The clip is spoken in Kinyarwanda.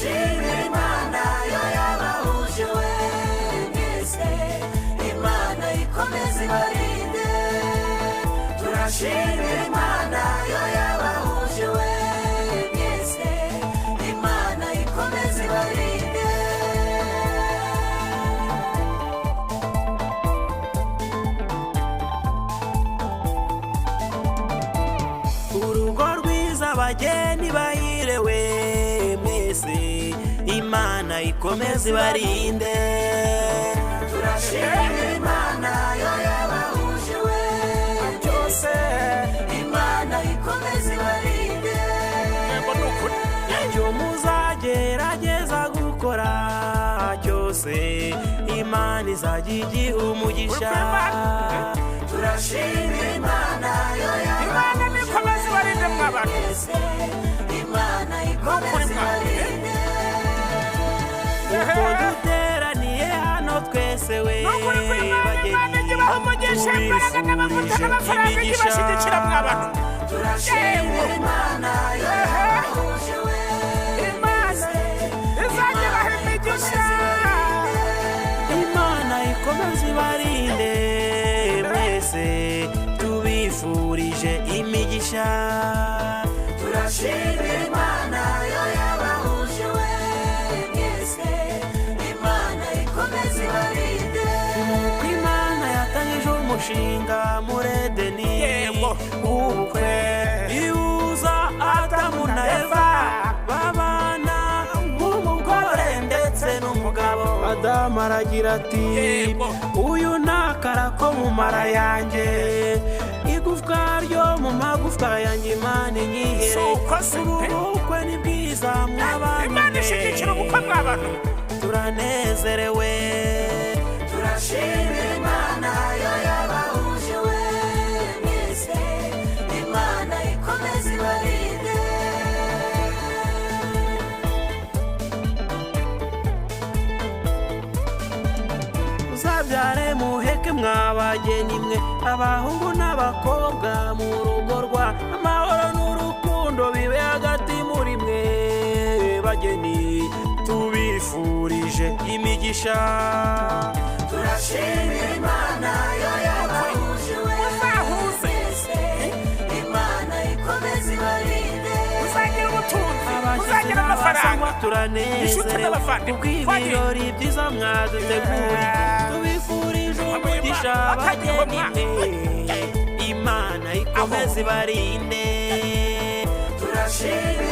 turashimira Imana yo yabahuje we mwese Imana ikomeze ibarinde turashimira Imana yo yabahuje we mwese Imana ikomeze ibarinde urugo rwiza abageni bahirewe mwese Imana ikomeze ibarinde turashimira Imana yo yabahuje we byose Imana ikomeze ibarinde icyo muzagerageza gukora cyose Imana izajya igiha umugisha turashimira Imana yo yabahuje ikomeze ibarinde mw'abantu Imana ikomeze ibarinde uko duteraniye hano twese we bageni tubifurije imigisha turashimira Imana yo yabahuje we Imana izajya ibaha imigisha Imana ikomeze ibarinde mwese tubifurije imigisha turashimira Imana yo yabahuje we mwese Imana ikomeze ibarinde nuko Imana yatangije umushinga muri Edeni ubukwe ihuza Adamu na Eva babana nk'umugore ndetse n'umugabo Adamu aragira ati uyu ni akara ko mu mara yanjye igufwa ryo mu magufwa yanjye Imana inyihere ubukwe ni bwiza mw'abantu turanezerewe turashimira Imana yo yabahuje we mwese Imana ikomeze ibarinde uzabyare muheke mw'abageni mwe abahungu n'abakobwa mu rugo rwa amahoro n'urukundo bibe hagati muri mwe bageni tubifurije imigisha turashimira Imana yo yabahuje we mwese Imana ikomeze ibarinde uzagira ubutunzi uzagira amafaranga turanezerewe kubw'ibirori byiza mwaduteguriye tubifurije umugisha abageni mwe Imana ikomeze ibarinde turashimira